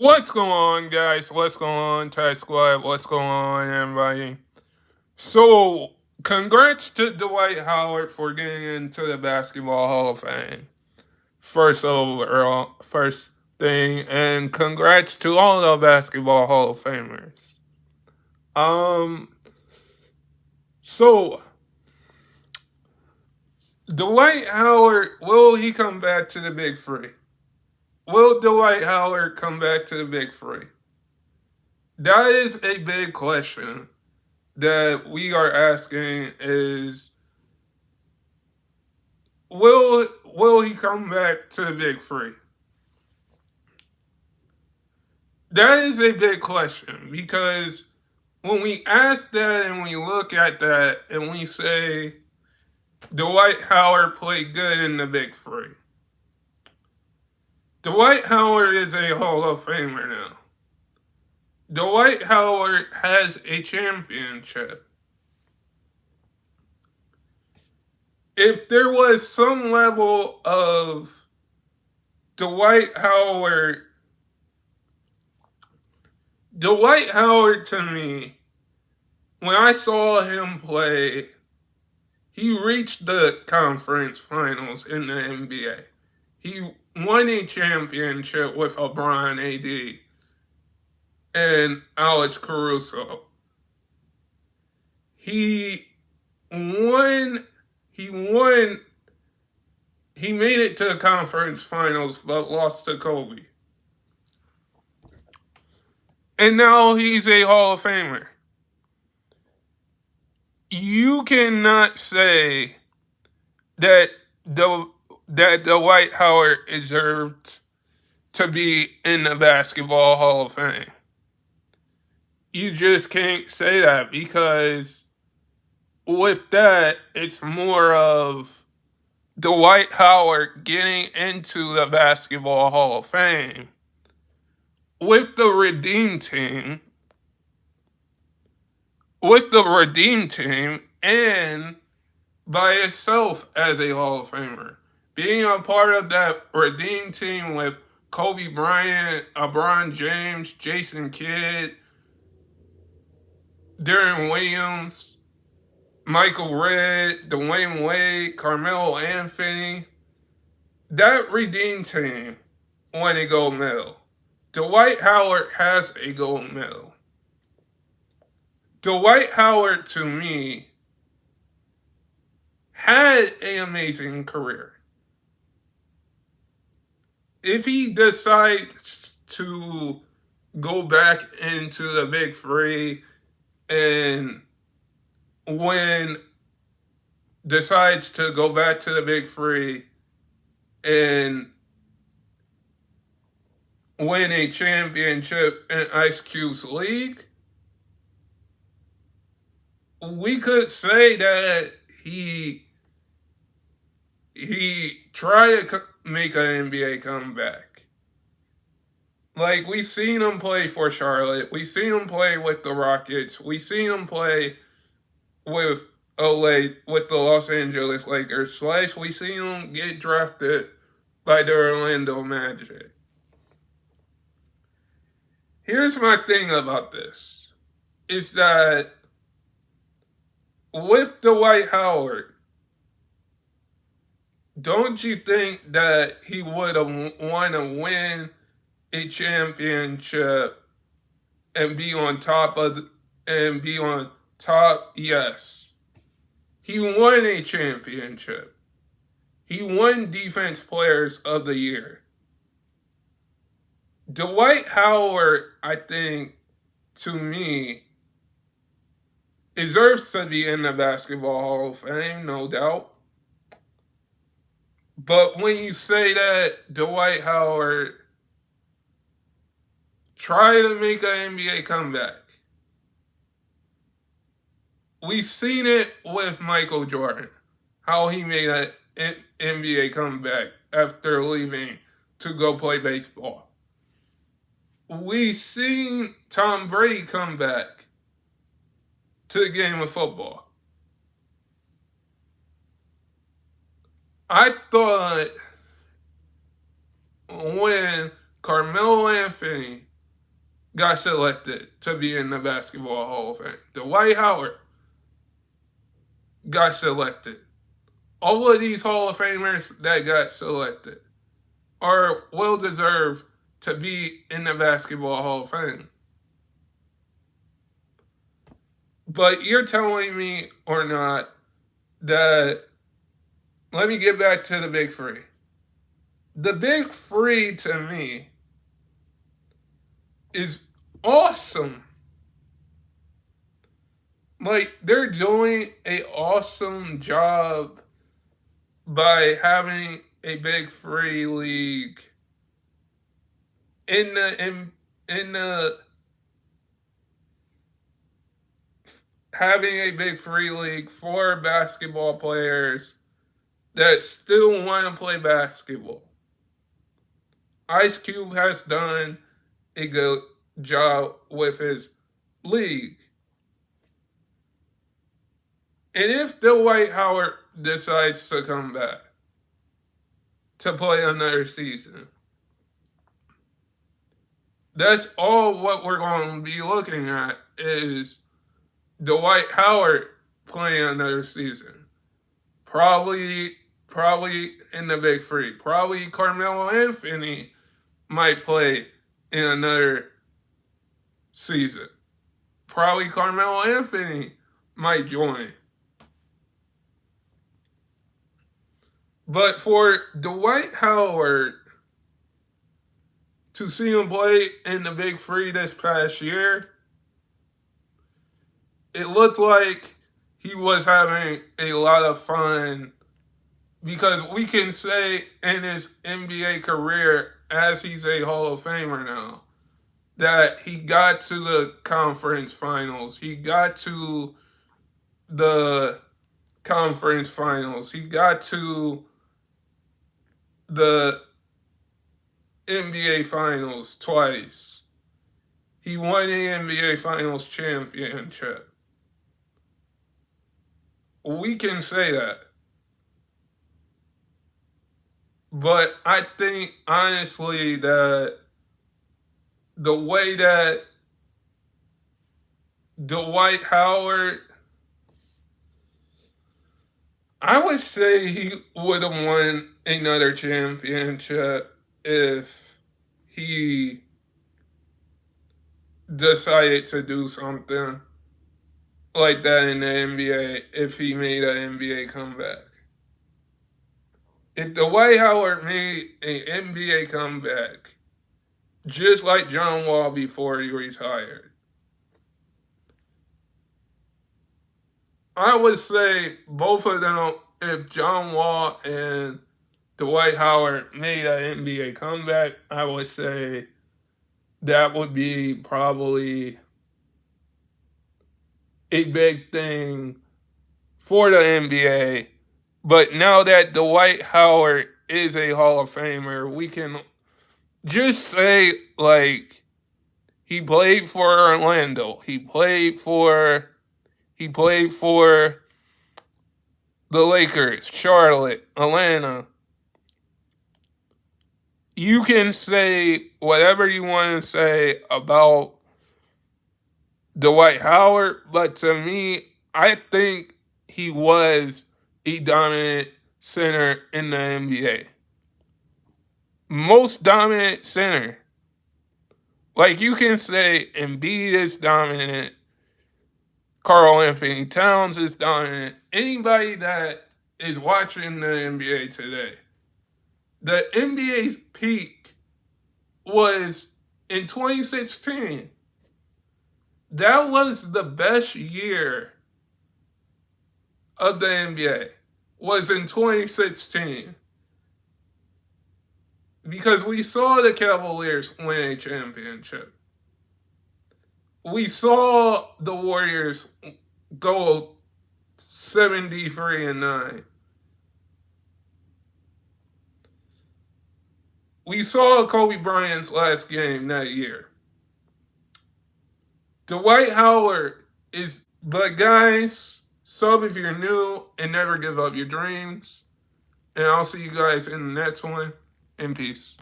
What's going on, guys? What's going on, Thai Squad? What's going on, everybody? So, congrats to Dwight Howard for getting into the Basketball Hall of Fame. First overall, first thing, and congrats to all the Basketball Hall of Famers. Um, so Dwight Howard, will he come back to the Big Three? Will Dwight Howard come back to the Big Three? That is a big question that we are asking is will he come back to the Big Three? That is a big question because when we ask that and we look at that and we say Dwight Howard played good in the Big Three. Dwight Howard is a Hall of Famer now. Dwight Howard has a championship. If there was some level of Dwight Howard to me, when I saw him play, he reached the conference finals in the NBA. He won a championship with LeBron, AD, and Alex Caruso. He won. He won. He made it to the conference finals, but lost to Kobe. And now he's a Hall of Famer. You cannot say that that Dwight Howard deserved to be in the Basketball Hall of Fame. You just can't say that because with that, it's more of Dwight Howard getting into the Basketball Hall of Fame with the Redeem Team, and by itself as a Hall of Famer. Being a part of that Redeem Team with Kobe Bryant, LeBron James, Jason Kidd, Darren Williams, Michael Redd, Dwayne Wade, Carmelo Anthony. That Redeem Team won a gold medal. Dwight Howard has a gold medal. Dwight Howard, to me, had an amazing career. If he decides to go back into the Big Three and decides to go back to the Big Three and win a championship in Ice Cube's league, we could say that he tried to make an NBA comeback. Like, we seen him play for Charlotte. We seen him play with the Rockets. We seen him play with with the Los Angeles Lakers. / we seen him get drafted by the Orlando Magic. Here's my thing about this. Is that with Dwight Howard, don't you think that he would have want to win a championship and be on top? Yes. He won a championship. He won Defense Players of the Year. Dwight Howard, I think, to me, deserves to be in the Basketball Hall of Fame, no doubt. But when you say that Dwight Howard tried to make an NBA comeback, we've seen it with Michael Jordan, how he made an NBA comeback after leaving to go play baseball. We've seen Tom Brady come back to the game of football. I thought when Carmelo Anthony got selected to be in the Basketball Hall of Fame. Dwight Howard got selected. All of these Hall of Famers that got selected are well deserved to be in the Basketball Hall of Fame. But you're telling me or not that, let me get back to the Big Three. The Big Three to me is awesome. Like, they're doing an awesome job by having a Big Three league in the having a Big Three league for basketball players that still want to play basketball. Ice Cube has done a good job with his league. And if Dwight Howard decides to come back to play another season, that's all what we're going to be looking at is Dwight Howard playing another season. Probably in the Big Three. Probably Carmelo Anthony might play in another season. Probably Carmelo Anthony might join. But for Dwight Howard to see him play in the Big Three this past year, it looked like he was having a lot of fun, because we can say in his NBA career, as he's a Hall of Famer now, that he got to the conference finals. He got to the conference finals. He got to the NBA finals twice. He won the NBA finals championship. We can say that. But I think, honestly, that the way that Dwight Howard, I would say he would have won another championship if he decided to do something like that in the NBA, if he made an NBA comeback. If Dwight Howard made an NBA comeback, just like John Wall before he retired, I would say both of them, if John Wall and Dwight Howard made an NBA comeback, I would say that would be probably a big thing for the NBA. But now that Dwight Howard is a Hall of Famer, we can just say, like, he played for Orlando. He played for the Lakers, Charlotte, Atlanta. You can say whatever you want to say about Dwight Howard, but to me, I think he was a dominant center in the NBA. Most dominant center. Like, you can say Embiid is dominant, Karl Anthony Towns is dominant, anybody that is watching the NBA today. The NBA's peak was in 2016. That was the best year of the NBA, was in 2016. Because we saw the Cavaliers win a championship. We saw the Warriors go 73-9. We saw Kobe Bryant's last game that year. Dwight Howard is, but guys, sub if you're new and never give up your dreams. And I'll see you guys in the next one. In peace.